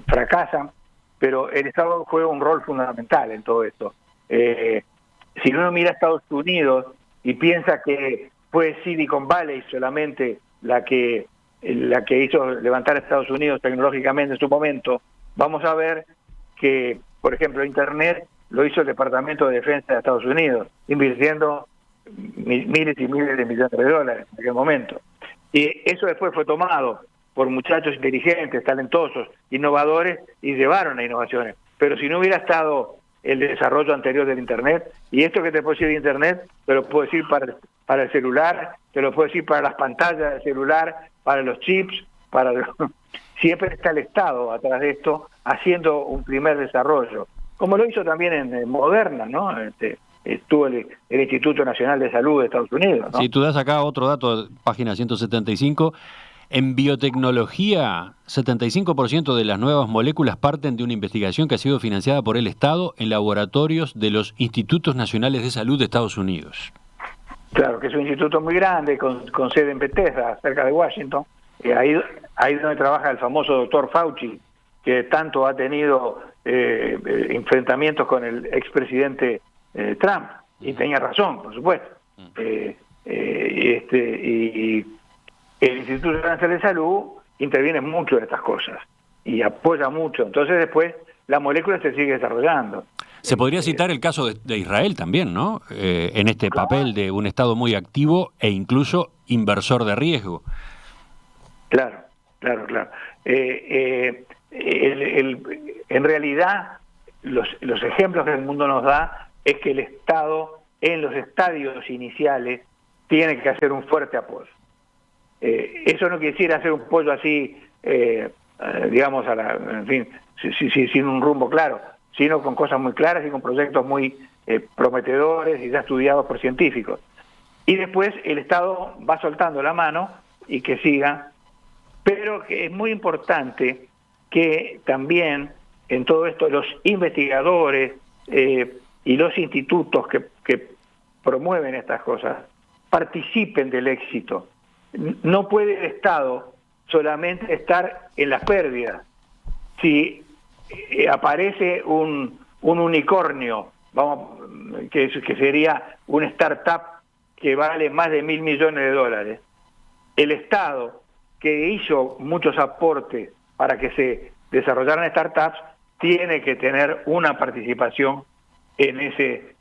fracasan, pero el Estado juega un rol fundamental en todo esto. Si uno mira a Estados Unidos y piensa que fue Silicon Valley solamente la que hizo levantar a Estados Unidos tecnológicamente en su momento, vamos a ver que, por ejemplo, Internet lo hizo el Departamento de Defensa de Estados Unidos, invirtiendo miles y miles de millones de dólares en aquel momento. Y eso después fue tomado por muchachos inteligentes, talentosos, innovadores, y llevaron a innovaciones. Pero si no hubiera estado el desarrollo anterior del Internet, y esto que te puedo decir de Internet, te lo puedo decir para el celular, te lo puedo decir para las pantallas del celular, para los chips, siempre está el Estado atrás de esto, haciendo un primer desarrollo, como lo hizo también en Moderna, ¿no? Estuvo el Instituto Nacional de Salud de Estados Unidos, ¿no? Si tú das acá otro dato, página 175, en biotecnología, 75% de las nuevas moléculas parten de una investigación que ha sido financiada por el Estado en laboratorios de los Institutos Nacionales de Salud de Estados Unidos. Claro, que es un instituto muy grande, con sede en Bethesda, cerca de Washington, ahí donde trabaja el famoso doctor Fauci, que tanto ha tenido enfrentamientos con el expresidente Trump, y tenía razón, por supuesto. Y el Instituto Nacional de Salud interviene mucho en estas cosas y apoya mucho. Entonces después la molécula se sigue desarrollando. Se podría citar el caso de Israel también, ¿no? En este papel de un Estado muy activo e incluso inversor de riesgo. Claro. En realidad, los ejemplos que el mundo nos da es que el Estado en los estadios iniciales tiene que hacer un fuerte apoyo. Eso no quiere decir hacer un apoyo así, digamos, en fin, sin un rumbo claro, sino con cosas muy claras y con proyectos muy prometedores y ya estudiados por científicos. Y después el Estado va soltando la mano y que siga, pero que es muy importante que también en todo esto los investigadores y los institutos que promueven estas cosas participen del éxito. No puede el Estado solamente estar en las pérdidas. Si aparece un unicornio, que sería una startup que vale más de $1.000 millones, el Estado, que hizo muchos aportes para que se desarrollaran startups, tiene que tener una participación en ese,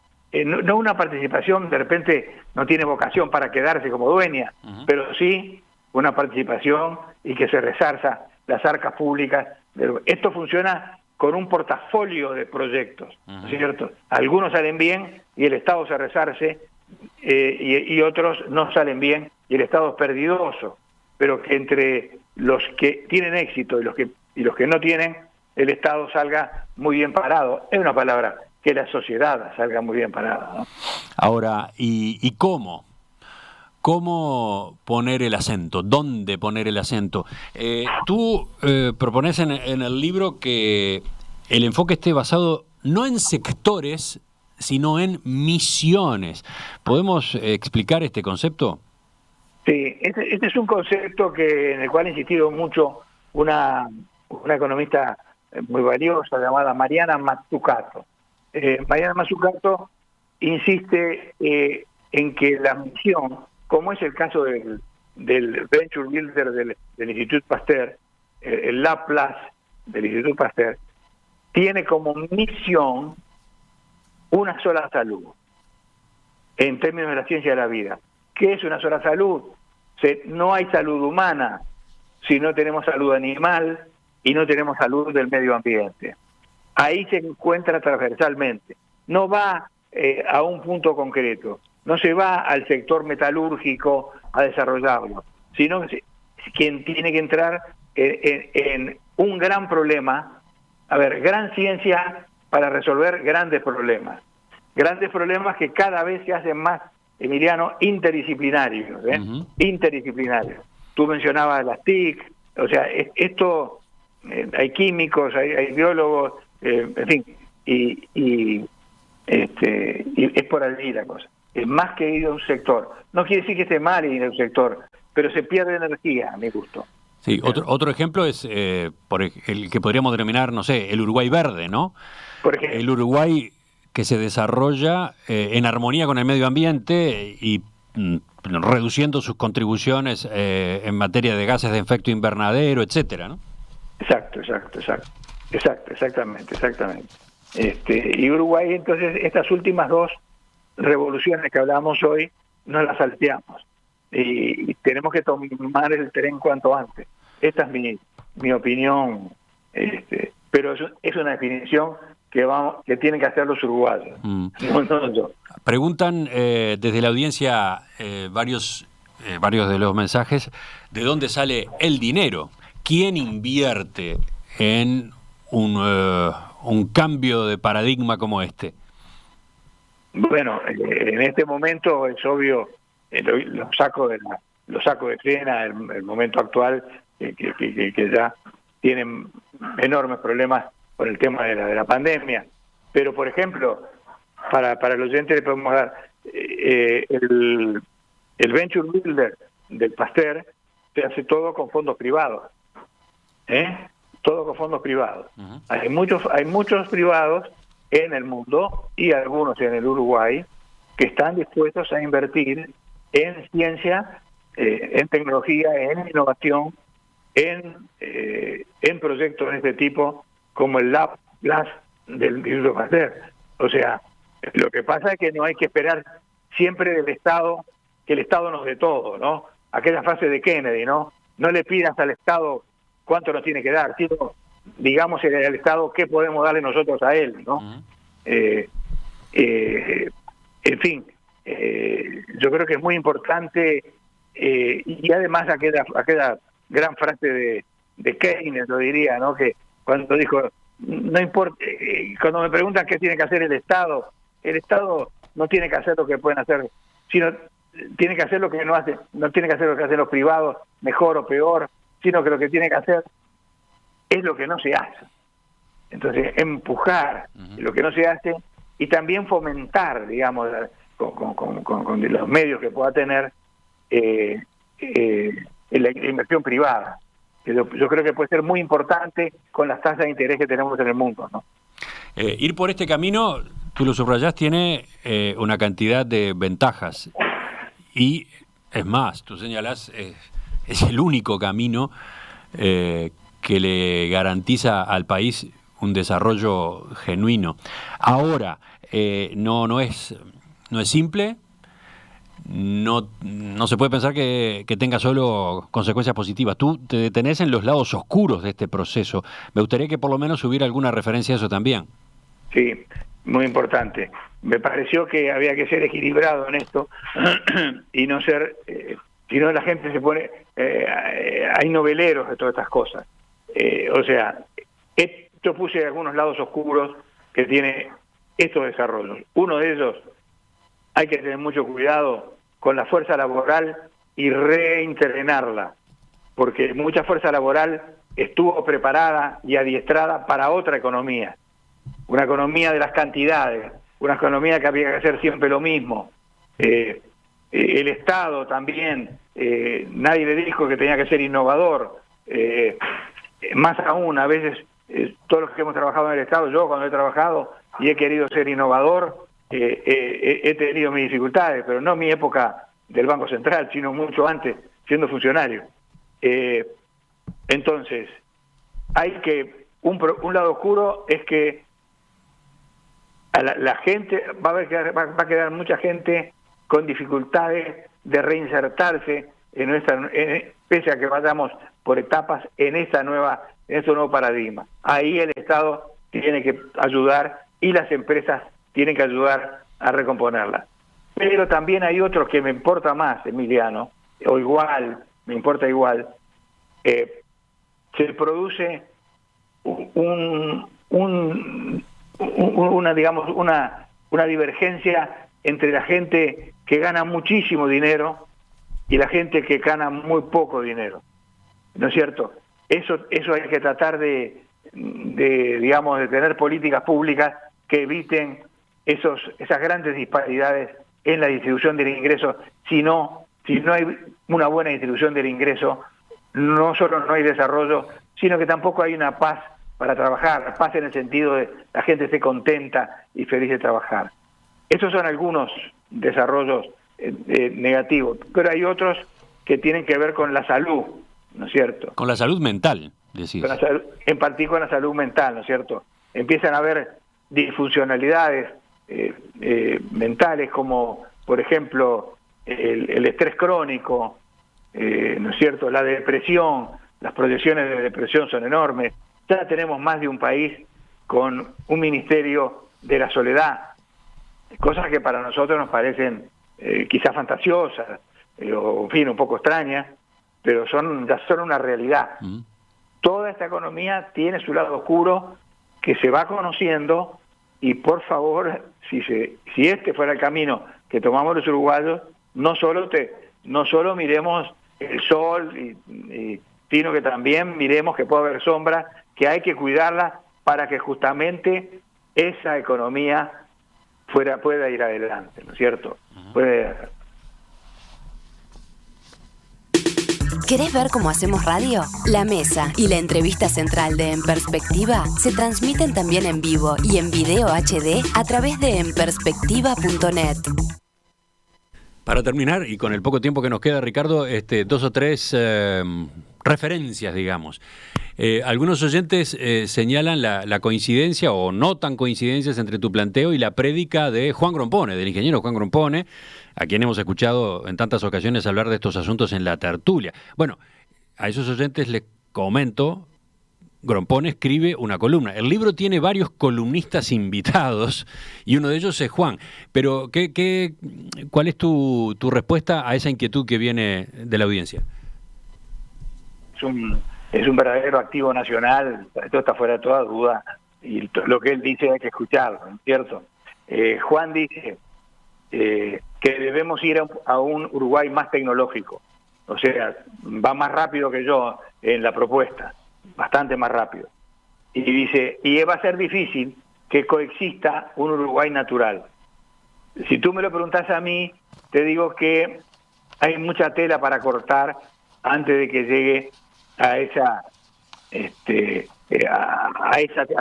no una participación, de repente no tiene vocación para quedarse como dueña, pero sí una participación y que se resarza las arcas públicas. Esto funciona con un portafolio de proyectos, ¿no es cierto? Algunos salen bien y el Estado se resarce, y otros no salen bien y el Estado es perdidoso, pero que entre los que tienen éxito y los que no tienen, el Estado salga muy bien parado. Es una palabra, que la sociedad salga muy bien parada, ¿no? Ahora, ¿y cómo? ¿Cómo poner el acento? ¿Dónde poner el acento? Tú propones en el libro que el enfoque esté basado no en sectores, sino en misiones. ¿Podemos explicar este concepto? Sí, este es un concepto en el cual ha insistido mucho una economista muy valiosa llamada Mariana Mazzucato. Mariana Mazzucato insiste en que la misión, como es el caso del Venture Builder del Instituto Pasteur, el Laplace del Instituto Pasteur, tiene como misión una sola salud, en términos de la ciencia de la vida. ¿Qué es una sola salud? No hay salud humana si no tenemos salud animal y no tenemos salud del medio ambiente. Ahí se encuentra transversalmente. No va a un punto concreto, no se va al sector metalúrgico a desarrollarlo, sino que quien tiene que entrar en un gran problema, gran ciencia para resolver grandes problemas que cada vez se hacen más, Emiliano, interdisciplinarios, interdisciplinarios. Tú mencionabas las TIC, o sea, esto, hay químicos, hay biólogos, en fin, y es por allí la cosa. Es más que ir a un sector. No quiere decir que esté mal ir a un sector, pero se pierde energía, a mi gusto. Sí, otro ejemplo es por el que podríamos denominar, no sé, el Uruguay verde, ¿no? Porque el Uruguay que se desarrolla en armonía con el medio ambiente y reduciendo sus contribuciones en materia de gases de efecto invernadero, etcétera, ¿no? Exactamente. Y Uruguay, entonces, estas últimas dos revoluciones que hablamos hoy, no las salteamos. Y tenemos que tomar el tren cuanto antes. Esta es mi opinión, pero es una definición que tienen que hacer los uruguayos. No yo. Preguntan desde la audiencia varios de los mensajes, ¿de dónde sale el dinero? ¿Quién invierte en un cambio de paradigma como este? Bueno, en este momento es obvio, lo saco de escena, el momento actual, que ya tienen enormes problemas con el tema de la pandemia. Pero, por ejemplo, para el oyente le podemos dar el Venture Builder del Pasteur, se hace todo con fondos privados. Todo con fondos privados. Uh-huh. Hay muchos privados en el mundo y algunos en el Uruguay que están dispuestos a invertir en ciencia, en tecnología, en innovación, en proyectos de este tipo, como el Lab del Instituto Pasteur. O sea, lo que pasa es que no hay que esperar siempre del Estado, que el Estado nos dé todo, ¿no? Aquella frase de Kennedy, ¿no? No le pidas al Estado cuánto nos tiene que dar, sino digamos al Estado qué podemos darle nosotros a él, ¿no? Uh-huh. En fin, yo creo que es muy importante, y además aquella gran frase de Keynes, lo diría, ¿no? Que cuando dijo, no importa, cuando me preguntan qué tiene que hacer el Estado no tiene que hacer lo que pueden hacer, sino tiene que hacer lo que no hace, no tiene que hacer lo que hacen los privados, mejor o peor, sino que lo que tiene que hacer es lo que no se hace. Entonces, empujar lo que no se hace y también fomentar, digamos, con los medios que pueda tener la inversión privada. Que yo creo que puede ser muy importante con las tasas de interés que tenemos en el mundo, ¿no? Ir por este camino, tú lo subrayás, tiene una cantidad de ventajas. Y es más, tú señalás, es el único camino que le garantiza al país un desarrollo genuino. Ahora, no es simple, no se puede pensar que tenga solo consecuencias positivas. Tú te detenés en los lados oscuros de este proceso. Me gustaría que por lo menos hubiera alguna referencia a eso también. Sí, muy importante. Me pareció que había que ser equilibrado en esto y no ser, si no la gente se pone, hay noveleros de todas estas cosas. O sea, yo puse algunos lados oscuros que tiene estos desarrollos. Uno de ellos, hay que tener mucho cuidado con la fuerza laboral y reinternarla, porque mucha fuerza laboral estuvo preparada y adiestrada para otra economía, una economía de las cantidades, una economía que había que hacer siempre lo mismo. El Estado también, nadie le dijo que tenía que ser innovador, más aún, a veces todos los que hemos trabajado en el Estado, yo cuando he trabajado y he querido ser innovador, he tenido mis dificultades, pero no en mi época del Banco Central, sino mucho antes, siendo funcionario. Entonces, hay que, un lado oscuro es que a la gente, va a quedar mucha gente con dificultades de reinsertarse pese a que vayamos por etapas en este nuevo paradigma. Ahí el Estado tiene que ayudar y las empresas tienen que ayudar a recomponerla. Pero también hay otros que me importa más, Emiliano, o igual, me importa igual. Se produce una divergencia entre la gente que gana muchísimo dinero y la gente que gana muy poco dinero, ¿no es cierto? Eso hay que tratar de tener políticas públicas que eviten esas grandes disparidades en la distribución del ingreso. Si no hay una buena distribución del ingreso, no solo no hay desarrollo, sino que tampoco hay una paz para trabajar, paz en el sentido de la gente esté contenta y feliz de trabajar. Esos son algunos desarrollos negativos, pero hay otros que tienen que ver con la salud, ¿no es cierto? Con la salud mental, decís. En particular con la salud mental, ¿no es cierto? Empiezan a haber disfuncionalidades mentales, como por ejemplo el estrés crónico, ¿no es cierto? La depresión, las proyecciones de depresión son enormes. Ya tenemos más de un país con un ministerio de la soledad, cosas que para nosotros nos parecen quizás fantasiosas, o en fin, un poco extrañas, pero ya son una realidad. Toda esta economía tiene su lado oscuro que se va conociendo, y por favor, si este fuera el camino que tomamos los uruguayos, no solo miremos el sol, sino que también miremos que puede haber sombras, que hay que cuidarla para que justamente esa economía pueda ir adelante, ¿no es cierto? ¿Querés ver cómo hacemos radio? La mesa y la entrevista central de En Perspectiva se transmiten también en vivo y en video HD a través de enperspectiva.net. Para terminar, y con el poco tiempo que nos queda, Ricardo, 2 o 3 referencias, digamos. Algunos oyentes señalan la coincidencia o notan coincidencias entre tu planteo y la prédica de Juan Grompone, del ingeniero Juan Grompone, a quien hemos escuchado en tantas ocasiones hablar de estos asuntos en la tertulia. Bueno, a esos oyentes les comento, Grompone escribe una columna. El libro tiene varios columnistas invitados y uno de ellos es Juan. Pero, ¿cuál es tu respuesta a esa inquietud que viene de la audiencia? Es un verdadero activo nacional, esto está fuera de toda duda, y lo que él dice hay que escucharlo, ¿no es cierto? Juan dice que debemos ir a un Uruguay más tecnológico, o sea, va más rápido que yo en la propuesta, bastante más rápido. Y dice, y va a ser difícil que coexista un Uruguay natural. Si tú me lo preguntás a mí, te digo que hay mucha tela para cortar antes de que llegue a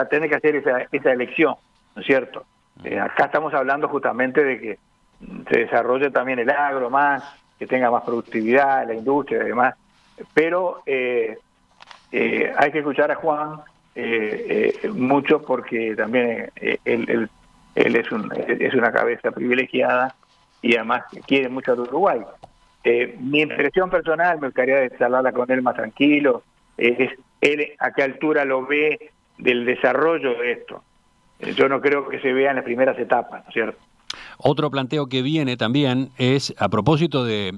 tener que hacer esa elección, ¿no es cierto? Acá estamos hablando justamente de que se desarrolle también el agro más, que tenga más productividad, la industria y demás, pero hay que escuchar a Juan mucho porque también él es una cabeza privilegiada y además quiere mucho a Uruguay. Mi impresión personal, me gustaría charlarla con él más tranquilo, es él a qué altura lo ve del desarrollo de esto. Yo no creo que se vea en las primeras etapas, ¿no es cierto? Otro planteo que viene también es a propósito de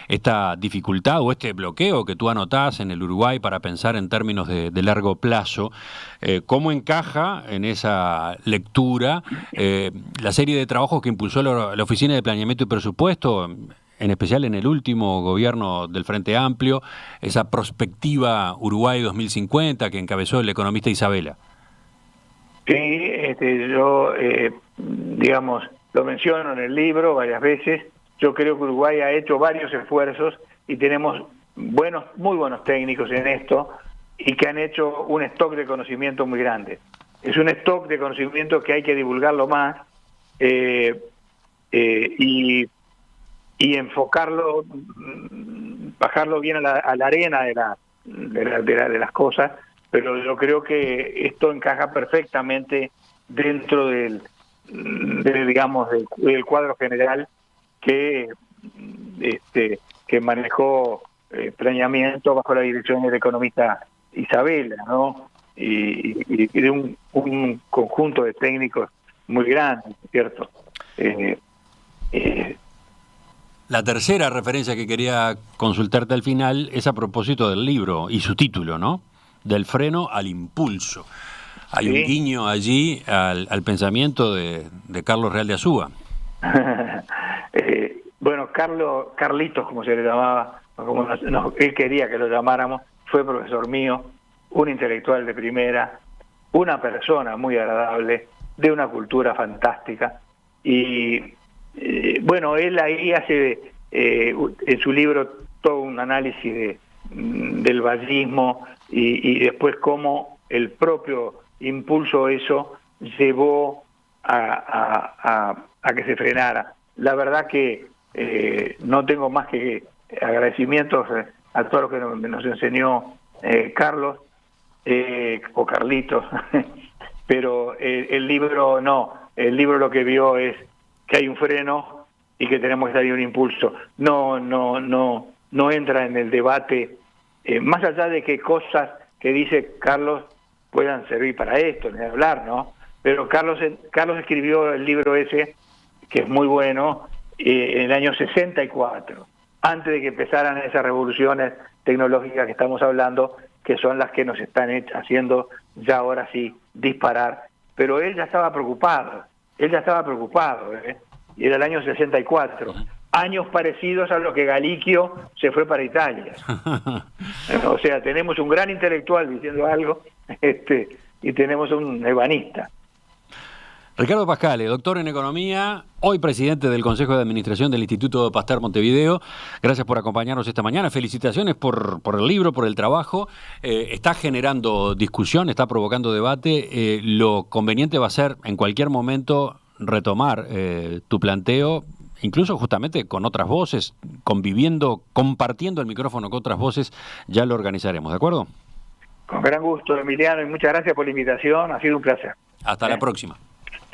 esta dificultad o este bloqueo que tú anotás en el Uruguay para pensar en términos de largo plazo, ¿cómo encaja en esa lectura la serie de trabajos que impulsó la Oficina de Planeamiento y Presupuesto, en especial en el último gobierno del Frente Amplio, esa prospectiva Uruguay 2050 que encabezó el economista Isabela? Sí, yo, digamos, lo menciono en el libro varias veces. Yo creo que Uruguay ha hecho varios esfuerzos y tenemos muy buenos técnicos en esto y que han hecho un stock de conocimiento muy grande. Es un stock de conocimiento que hay que divulgarlo más y enfocarlo, bajarlo bien a la arena de las cosas, pero yo creo que esto encaja perfectamente dentro del cuadro general que manejó planeamiento bajo la dirección del economista Isabela, ¿no? Y de un conjunto de técnicos muy grande, ¿cierto? La tercera referencia que quería consultarte al final es a propósito del libro y su título, ¿no? Del freno al impulso. Hay un guiño allí al pensamiento de Carlos Real de Azúa. Bueno, Carlitos, como se le llamaba, él quería que lo llamáramos, fue profesor mío, un intelectual de primera, una persona muy agradable, de una cultura fantástica. Y bueno, él ahí hace en su libro todo un análisis del vallismo y después cómo el propio impulso eso llevó a que se frenara. La verdad que no tengo más que agradecimientos a todos los que nos enseñó Carlos o Carlitos, pero el libro lo que vio es que hay un freno y que tenemos que salir un impulso. No entra en el debate, más allá de que cosas que dice Carlos puedan servir para esto, ni hablar, ¿no? Pero Carlos escribió el libro ese, que es muy bueno, en el año 64, antes de que empezaran esas revoluciones tecnológicas que estamos hablando, que son las que nos están haciendo ya ahora sí disparar. Pero él ya estaba preocupado, y era el año 64, años parecidos a lo que Galiquio se fue para Italia. O sea, tenemos un gran intelectual diciendo algo, y tenemos un ebanista. Ricardo Pascale, doctor en Economía, hoy presidente del Consejo de Administración del Instituto Pasteur Montevideo. Gracias por acompañarnos esta mañana. Felicitaciones por el libro, por el trabajo. Está generando discusión, está provocando debate. Lo conveniente va a ser en cualquier momento retomar tu planteo, incluso justamente con otras voces, conviviendo, compartiendo el micrófono con otras voces. Ya lo organizaremos, ¿de acuerdo? Con gran gusto, Emiliano, y muchas gracias por la invitación. Ha sido un placer. Hasta la próxima.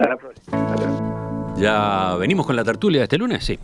Hasta la próxima. ¿Ya venimos con la tertulia de este lunes? Sí.